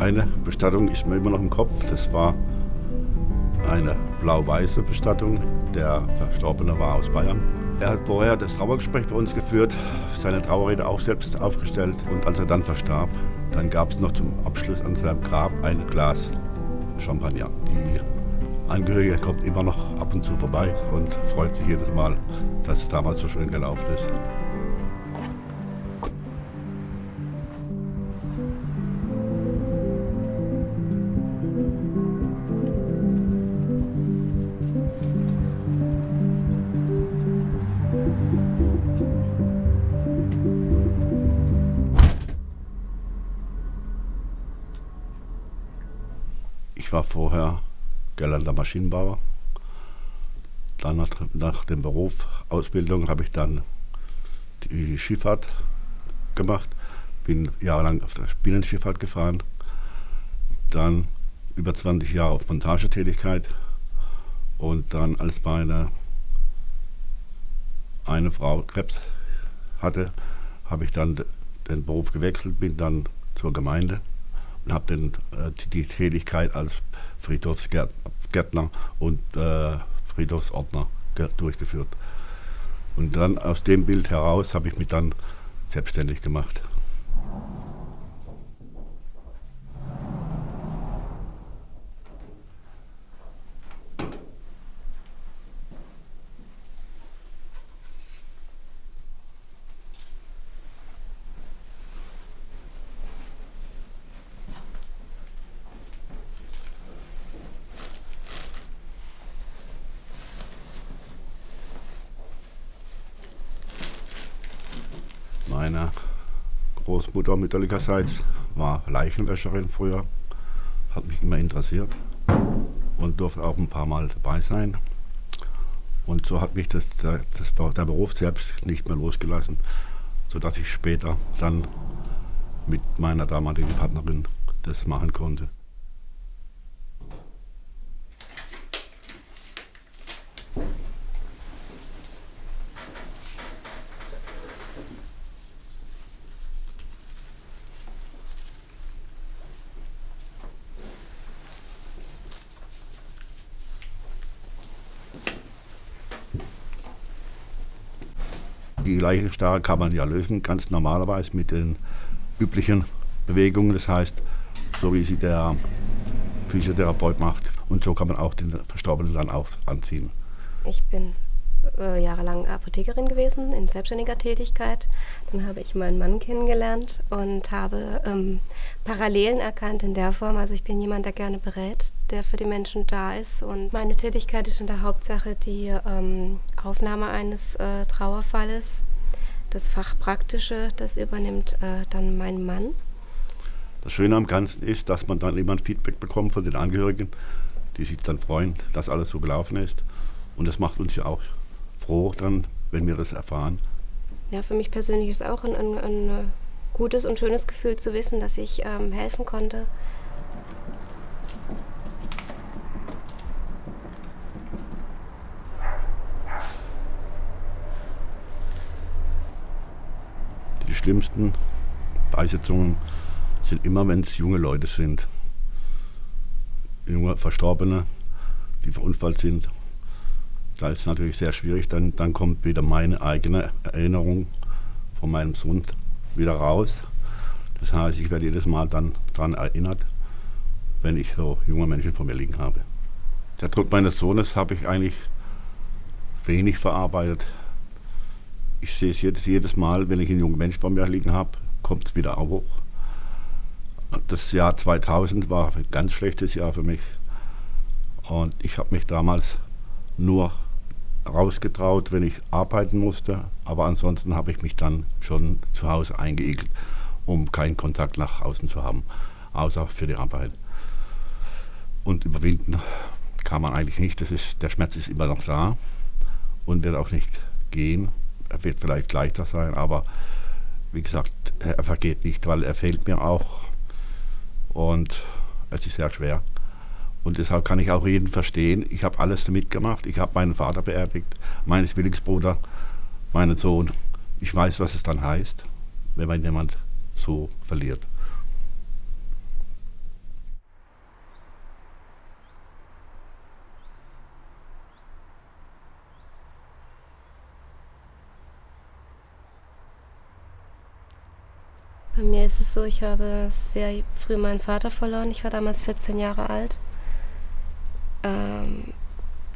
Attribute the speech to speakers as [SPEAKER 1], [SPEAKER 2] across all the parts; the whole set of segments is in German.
[SPEAKER 1] Eine Bestattung ist mir immer noch im Kopf. Das war eine blau-weiße Bestattung. Der Verstorbene war aus Bayern. Er hat vorher das Trauergespräch bei uns geführt, seine Trauerrede auch selbst aufgestellt. Und als er dann verstarb, dann gab es noch zum Abschluss an seinem Grab ein Glas Champagner. Die Angehörige kommt immer noch ab und zu vorbei und freut sich jedes Mal, dass es damals so schön gelaufen ist. Ich war vorher gelernter Maschinenbauer. Dann nach dem Beruf, Ausbildung, habe ich dann die Schifffahrt gemacht. Bin jahrelang auf der Binnenschifffahrt gefahren. Dann über 20 Jahre auf Montagetätigkeit. Und dann, als eine Frau Krebs hatte, habe ich dann den Beruf gewechselt, bin dann zur Gemeinde und habe die Tätigkeit als Friedhofsgärtner und Friedhofsordner durchgeführt. Und dann aus dem Bild heraus habe ich mich dann selbstständig gemacht. Meine Großmutter mütterlicherseits war Leichenwäscherin früher, hat mich immer interessiert und durfte auch ein paar Mal dabei sein. Und so hat mich der Beruf selbst nicht mehr losgelassen, sodass ich später dann mit meiner damaligen Partnerin das machen konnte. Die Leichenstarre kann man ja lösen, ganz normalerweise mit den üblichen Bewegungen. Das heißt, so wie sie der Physiotherapeut macht. Und so kann man auch den Verstorbenen dann auch anziehen.
[SPEAKER 2] Ich bin jahrelang Apothekerin gewesen, in selbstständiger Tätigkeit. Dann habe ich meinen Mann kennengelernt und habe Parallelen erkannt in der Form. Also ich bin jemand, der gerne berät, der für die Menschen da ist. Und meine Tätigkeit ist in der Hauptsache die Aufnahme eines Trauerfalles. Das Fachpraktische, das übernimmt dann mein Mann.
[SPEAKER 1] Das Schöne am Ganzen ist, dass man dann immer ein Feedback bekommt von den Angehörigen, die sich dann freuen, dass alles so gelaufen ist. Und das macht uns ja auch froh dann, wenn wir das erfahren.
[SPEAKER 2] Ja, für mich persönlich ist auch ein gutes und schönes Gefühl zu wissen, dass ich helfen konnte.
[SPEAKER 1] Die schlimmsten Beisetzungen sind immer, wenn es junge Leute sind. Junge Verstorbene, die verunfallt sind. Da ist es natürlich sehr schwierig, dann kommt wieder meine eigene Erinnerung von meinem Sohn wieder raus. Das heißt, ich werde jedes Mal dann daran erinnert, wenn ich so junge Menschen vor mir liegen habe. Der Tod meines Sohnes habe ich eigentlich wenig verarbeitet. Ich sehe es jedes Mal, wenn ich einen jungen Menschen vor mir liegen habe, kommt es wieder hoch. Das Jahr 2000 war ein ganz schlechtes Jahr für mich. Und ich habe mich damals nur rausgetraut, wenn ich arbeiten musste, aber ansonsten habe ich mich dann schon zu Hause eingeigelt, um keinen Kontakt nach außen zu haben, außer für die Arbeit. Und überwinden kann man eigentlich nicht, der Schmerz ist immer noch da und wird auch nicht gehen. Er wird vielleicht leichter sein, aber wie gesagt, er vergeht nicht, weil er fehlt mir auch und es ist sehr schwer. Und deshalb kann ich auch jeden verstehen. Ich habe alles damit gemacht. Ich habe meinen Vater beerdigt, meinen Zwillingsbruder, meinen Sohn. Ich weiß, was es dann heißt, wenn man jemand so verliert.
[SPEAKER 2] Bei mir ist es so, ich habe sehr früh meinen Vater verloren. Ich war damals 14 Jahre alt.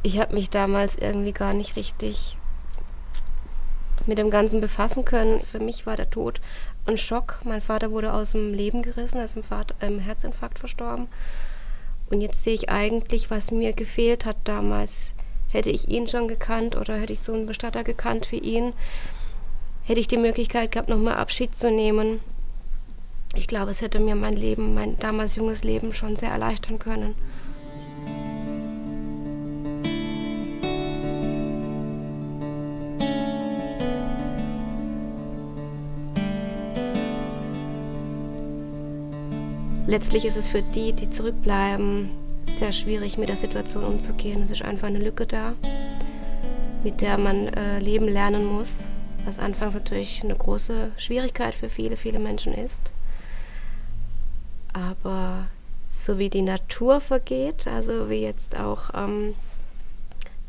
[SPEAKER 2] Ich habe mich damals irgendwie gar nicht richtig mit dem Ganzen befassen können. Für mich war der Tod ein Schock. Mein Vater wurde aus dem Leben gerissen, er ist im Herzinfarkt verstorben. Und jetzt sehe ich eigentlich, was mir gefehlt hat damals. Hätte ich ihn schon gekannt oder hätte ich so einen Bestatter gekannt wie ihn, hätte ich die Möglichkeit gehabt, nochmal Abschied zu nehmen. Ich glaube, es hätte mir mein Leben, mein damals junges Leben schon sehr erleichtern können. Letztlich ist es für die, die zurückbleiben, sehr schwierig, mit der Situation umzugehen. Es ist einfach eine Lücke da, mit der man leben lernen muss, was anfangs natürlich eine große Schwierigkeit für viele, viele Menschen ist. Aber so wie die Natur vergeht, also wie jetzt auch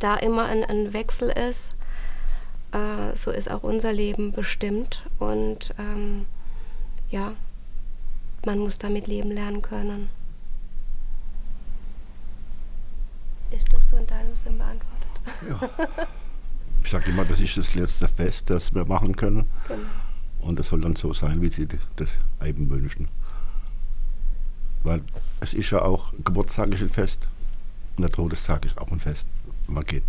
[SPEAKER 2] da immer ein Wechsel ist, so ist auch unser Leben bestimmt. Und ja, man muss damit leben lernen können. Ist das so in deinem Sinn beantwortet?
[SPEAKER 1] Ja. Ich sage immer, das ist das letzte Fest, das wir machen können.
[SPEAKER 2] Genau.
[SPEAKER 1] Und das soll dann so sein, wie sie das eben wünschen. Weil es ist ja auch, Geburtstag ist ein Fest und der Todestag ist auch ein Fest. Man geht.